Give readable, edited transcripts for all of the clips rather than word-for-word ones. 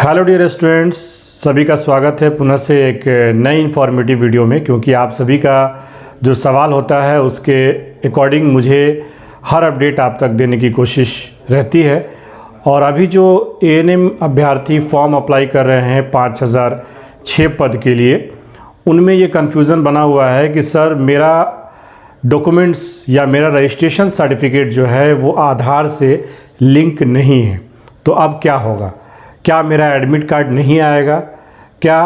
Hello dear students, सभी का स्वागत है पुनः से एक नई इन्फॉर्मेटिव वीडियो में। क्योंकि आप सभी का जो सवाल होता है उसके अकॉर्डिंग मुझे हर अपडेट आप तक देने की कोशिश रहती है। और अभी जो एएनएम अभ्यर्थी फॉर्म अप्लाई कर रहे हैं 5006 पद के लिए, उनमें ये कन्फ्यूज़न बना हुआ है कि सर मेरा डॉक्यूमेंट्स या मेरा रजिस्ट्रेशन सर्टिफिकेट जो है वो आधार से लिंक नहीं है, तो अब क्या होगा? क्या मेरा एडमिट कार्ड नहीं आएगा? क्या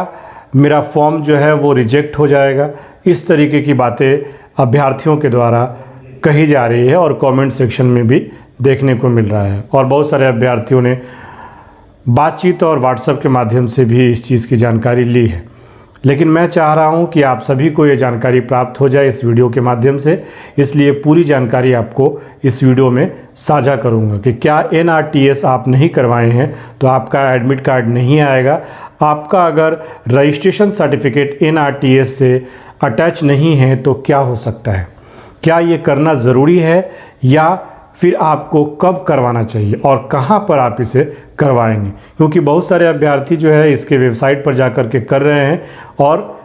मेरा फॉर्म जो है वो रिजेक्ट हो जाएगा? इस तरीके की बातें अभ्यर्थियों के द्वारा कही जा रही है और कमेंट सेक्शन में भी देखने को मिल रहा है। और बहुत सारे अभ्यर्थियों ने बातचीत और व्हाट्सएप के माध्यम से भी इस चीज़ की जानकारी ली है। लेकिन मैं चाह रहा हूं कि आप सभी को ये जानकारी प्राप्त हो जाए इस वीडियो के माध्यम से, इसलिए पूरी जानकारी आपको इस वीडियो में साझा करूंगा कि क्या एनआरटीएस आप नहीं करवाए हैं तो आपका एडमिट कार्ड नहीं आएगा। आपका अगर रजिस्ट्रेशन सर्टिफिकेट एनआरटीएस से अटैच नहीं है तो क्या हो सकता है? क्या ये करना ज़रूरी है या फिर आपको कब करवाना चाहिए और कहाँ पर आप इसे करवाएंगे? क्योंकि बहुत सारे अभ्यर्थी जो है इसके वेबसाइट पर जाकर के कर रहे हैं और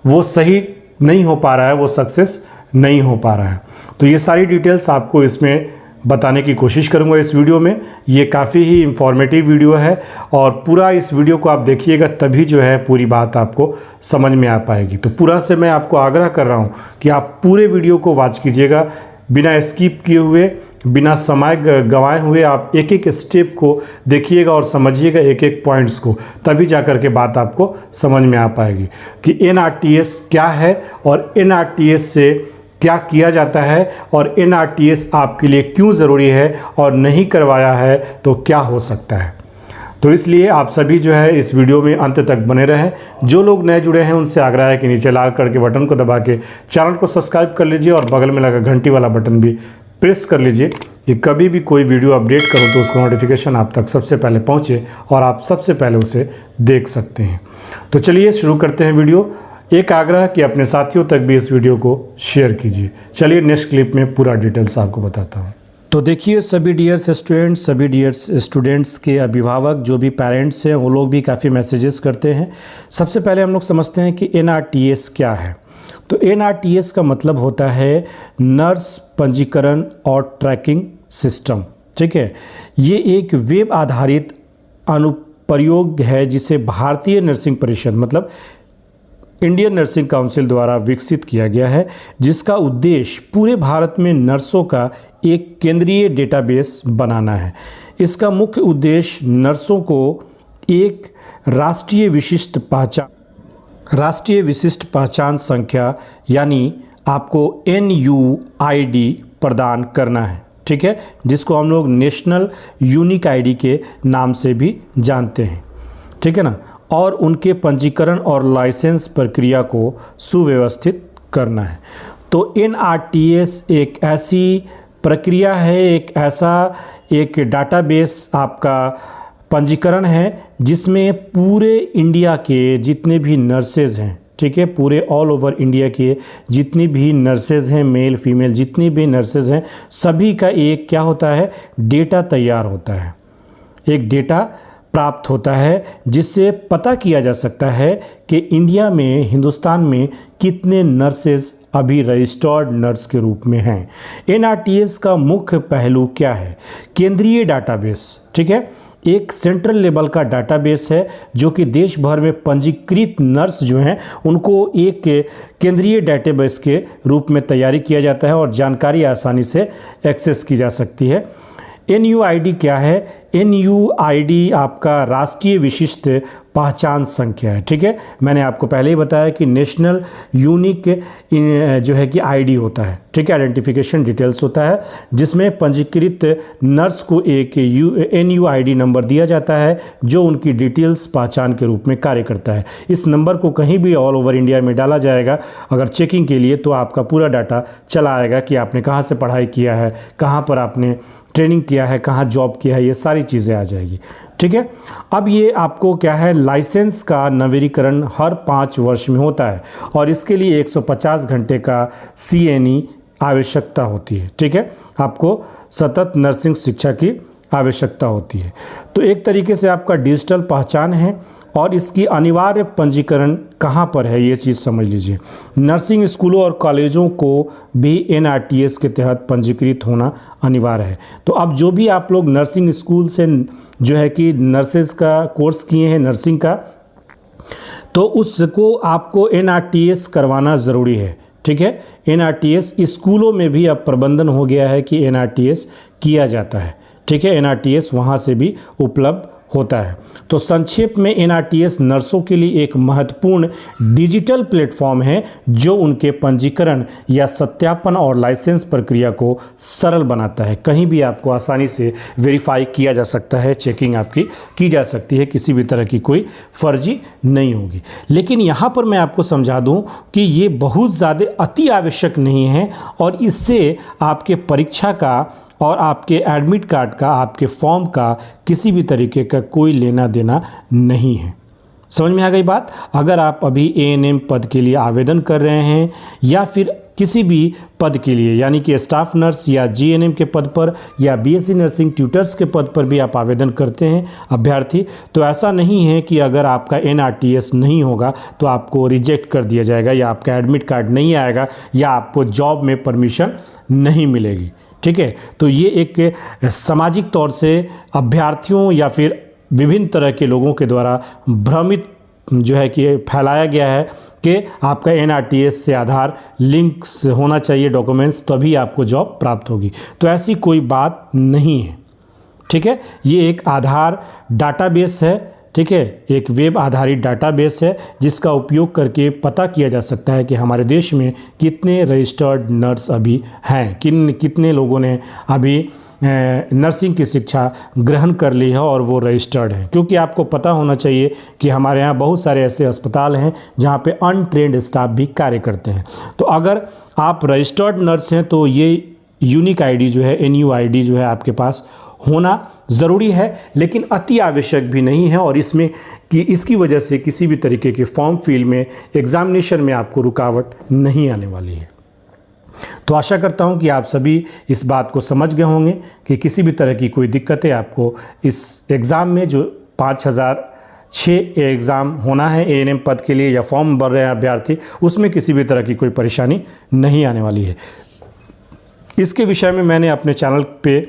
वो सही नहीं हो पा रहा है, वो सक्सेस नहीं हो पा रहा है। तो ये सारी डिटेल्स आपको इसमें बताने की कोशिश करूंगा इस वीडियो में। ये काफ़ी ही इंफॉर्मेटिव वीडियो है और पूरा इस वीडियो को आप देखिएगा तभी जो है पूरी बात आपको समझ में आ पाएगी। तो पूरा से मैं आपको आग्रह कर रहा हूँ कि आप पूरे वीडियो को वॉच कीजिएगा, बिना स्किप किए हुए, बिना समय गंवाए हुए आप एक एक स्टेप को देखिएगा और समझिएगा एक एक पॉइंट्स को, तभी जाकर के बात आपको समझ में आ पाएगी कि एनआरटीएस क्या है और एनआरटीएस से क्या किया जाता है और एनआरटीएस आपके लिए क्यों ज़रूरी है और नहीं करवाया है तो क्या हो सकता है। तो इसलिए आप सभी जो है इस वीडियो में अंत तक बने रहें। जो लोग नए जुड़े हैं उनसे आग्रह है कि नीचे लाल कलर के बटन को दबा के चैनल को सब्सक्राइब कर लीजिए और बगल में लगा घंटी वाला बटन भी प्रेस कर लीजिए कि कभी भी कोई वीडियो अपडेट करूं तो उसका नोटिफिकेशन आप तक सबसे पहले पहुंचे और आप सबसे पहले उसे देख सकते हैं। तो चलिए शुरू करते हैं वीडियो। एक आग्रह कि अपने साथियों तक भी इस वीडियो को शेयर कीजिए। चलिए नेक्स्ट क्लिप में पूरा डिटेल्स आपको बताता हूँ। तो देखिए सभी डियर्स स्टूडेंट्स, सभी डियर्स स्टूडेंट्स के अभिभावक जो भी पेरेंट्स हैं वो लोग भी काफ़ी मैसेजेस करते हैं। सबसे पहले हम लोग समझते हैं कि एनआरटीएस क्या है। तो एनआरटीएस का मतलब होता है नर्स पंजीकरण और ट्रैकिंग सिस्टम। ठीक है, ये एक वेब आधारित अनुप्रयोग है जिसे भारतीय नर्सिंग परिषद मतलब इंडियन नर्सिंग काउंसिल द्वारा विकसित किया गया है, जिसका उद्देश्य पूरे भारत में नर्सों का एक केंद्रीय डेटाबेस बनाना है। इसका मुख्य उद्देश्य नर्सों को एक राष्ट्रीय विशिष्ट पहचान संख्या यानी आपको NUID प्रदान करना है। ठीक है, जिसको हम लोग नेशनल यूनिक आईडी के नाम से भी जानते हैं। ठीक है ना, और उनके पंजीकरण और लाइसेंस प्रक्रिया को सुव्यवस्थित करना है। तो एनआरटीएस एक ऐसी प्रक्रिया है, एक डाटाबेस आपका पंजीकरण है जिसमें पूरे इंडिया के जितने भी नर्सेज हैं, ठीक है, पूरे ऑल ओवर इंडिया के जितनी भी नर्सेज हैं, मेल फीमेल जितनी भी नर्सेज हैं, सभी का एक क्या होता है, डेटा तैयार होता है, एक डेटा प्राप्त होता है जिससे पता किया जा सकता है कि इंडिया में, हिंदुस्तान में कितने नर्सेज अभी रजिस्टर्ड नर्स के रूप में हैं। एनआरटीएस का मुख्य पहलू क्या है? केंद्रीय डाटाबेस। ठीक है, एक सेंट्रल लेवल का डाटाबेस है जो कि देश भर में पंजीकृत नर्स जो हैं उनको एक केंद्रीय डाटाबेस के रूप में तैयारी किया जाता है और जानकारी आसानी से एक्सेस की जा सकती है। NUID क्या है? NUID आपका राष्ट्रीय विशिष्ट पहचान संख्या है। ठीक है, मैंने आपको पहले ही बताया कि नेशनल यूनिक जो है कि आईडी होता है। ठीक है, आइडेंटिफिकेशन डिटेल्स होता है जिसमें पंजीकृत नर्स को एक NUID नंबर दिया जाता है जो उनकी डिटेल्स पहचान के रूप में कार्य करता है। इस नंबर को कहीं भी ऑल ओवर इंडिया में डाला जाएगा अगर चेकिंग के लिए, तो आपका पूरा डाटा चला आएगा कि आपने कहाँ से पढ़ाई किया है, कहाँ पर आपने ट्रेनिंग किया है, कहाँ जॉब किया है, ये सारी चीज़ें आ जाएगी। ठीक है, अब ये आपको क्या है, लाइसेंस का नवीनीकरण हर 5 वर्ष में होता है और इसके लिए 150 घंटे का CNE आवश्यकता होती है। ठीक है, आपको सतत नर्सिंग शिक्षा की आवश्यकता होती है। तो एक तरीके से आपका डिजिटल पहचान है और इसकी अनिवार्य पंजीकरण कहाँ पर है, ये चीज़ समझ लीजिए। नर्सिंग स्कूलों और कॉलेजों को भी NRTS के तहत पंजीकृत होना अनिवार्य है। तो अब जो भी आप लोग नर्सिंग स्कूल से जो है कि नर्सेज का कोर्स किए हैं नर्सिंग का, तो उसको आपको NRTS करवाना ज़रूरी है। ठीक है, NRTS स्कूलों में भी अब प्रबंधन हो गया है कि NRTS किया जाता है। ठीक है, NRTS वहाँ से भी उपलब्ध होता है। तो संक्षेप में NRTS नर्सों के लिए एक महत्वपूर्ण डिजिटल प्लेटफॉर्म है जो उनके पंजीकरण या सत्यापन और लाइसेंस प्रक्रिया को सरल बनाता है। कहीं भी आपको आसानी से वेरीफाई किया जा सकता है, चेकिंग आपकी की जा सकती है, किसी भी तरह की कोई फर्जी नहीं होगी। लेकिन यहाँ पर मैं आपको समझा दूँ कि ये बहुत ज़्यादा अति आवश्यक नहीं है और इससे आपके परीक्षा का और आपके एडमिट कार्ड का, आपके फॉर्म का किसी भी तरीके का कोई लेना देना नहीं है। समझ में आ गई बात? अगर आप अभी ANM पद के लिए आवेदन कर रहे हैं या फिर किसी भी पद के लिए, यानी कि स्टाफ नर्स या GNM के पद पर या BSc नर्सिंग ट्यूटर्स के पद पर भी आप आवेदन करते हैं अभ्यर्थी, तो ऐसा नहीं है कि अगर आपका NRTS नहीं होगा तो आपको रिजेक्ट कर दिया जाएगा या आपका एडमिट कार्ड नहीं आएगा या आपको जॉब में परमिशन नहीं मिलेगी। ठीक है, तो ये एक सामाजिक तौर से अभ्यर्थियों या फिर विभिन्न तरह के लोगों के द्वारा भ्रमित जो है कि फैलाया गया है कि आपका NRTS से आधार लिंक होना चाहिए डॉक्यूमेंट्स, तभी आपको जॉब प्राप्त होगी। तो ऐसी कोई बात नहीं है। ठीक है, ये एक आधार डाटाबेस है। ठीक है, एक वेब आधारित डाटाबेस है जिसका उपयोग करके पता किया जा सकता है कि हमारे देश में कितने रजिस्टर्ड नर्स अभी हैं, कितने लोगों ने अभी नर्सिंग की शिक्षा ग्रहण कर ली है और वो रजिस्टर्ड है। क्योंकि आपको पता होना चाहिए कि हमारे यहाँ बहुत सारे ऐसे अस्पताल हैं जहाँ पे अनट्रेंड स्टाफ भी कार्य करते हैं। तो अगर आप रजिस्टर्ड नर्स हैं तो ये यूनिक ID जो है, NUID जो है आपके पास होना ज़रूरी है, लेकिन अति आवश्यक भी नहीं है और इसमें कि इसकी वजह से किसी भी तरीके के फॉर्म फिल में, एग्जामिनेशन में आपको रुकावट नहीं आने वाली है। तो आशा करता हूं कि आप सभी इस बात को समझ गए होंगे कि किसी भी तरह की कोई दिक्कतें आपको इस एग्ज़ाम में, जो 5006 एग्ज़ाम होना है ANM पद के लिए या फॉर्म भर रहे हैं अभ्यर्थी, उसमें किसी भी तरह की कोई परेशानी नहीं आने वाली है। इसके विषय में मैंने अपने चैनल पे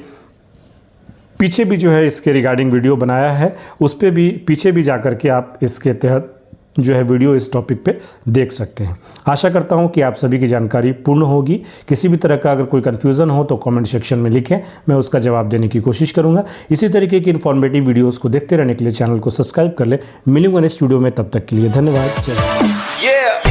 पीछे भी जो है इसके रिगार्डिंग वीडियो बनाया है, उस पर भी पीछे भी जाकर के आप इसके तहत जो है वीडियो इस टॉपिक पे देख सकते हैं। आशा करता हूं कि आप सभी की जानकारी पूर्ण होगी। किसी भी तरह का अगर कोई कन्फ्यूज़न हो तो कमेंट सेक्शन में लिखें, मैं उसका जवाब देने की कोशिश करूंगा। इसी तरीके की इन्फॉर्मेटिव वीडियोज़ को देखते रहने के लिए चैनल को सब्सक्राइब कर ले। मिलूंगा नेक्स्ट वीडियो में, तब तक के लिए धन्यवाद। जय हिंद।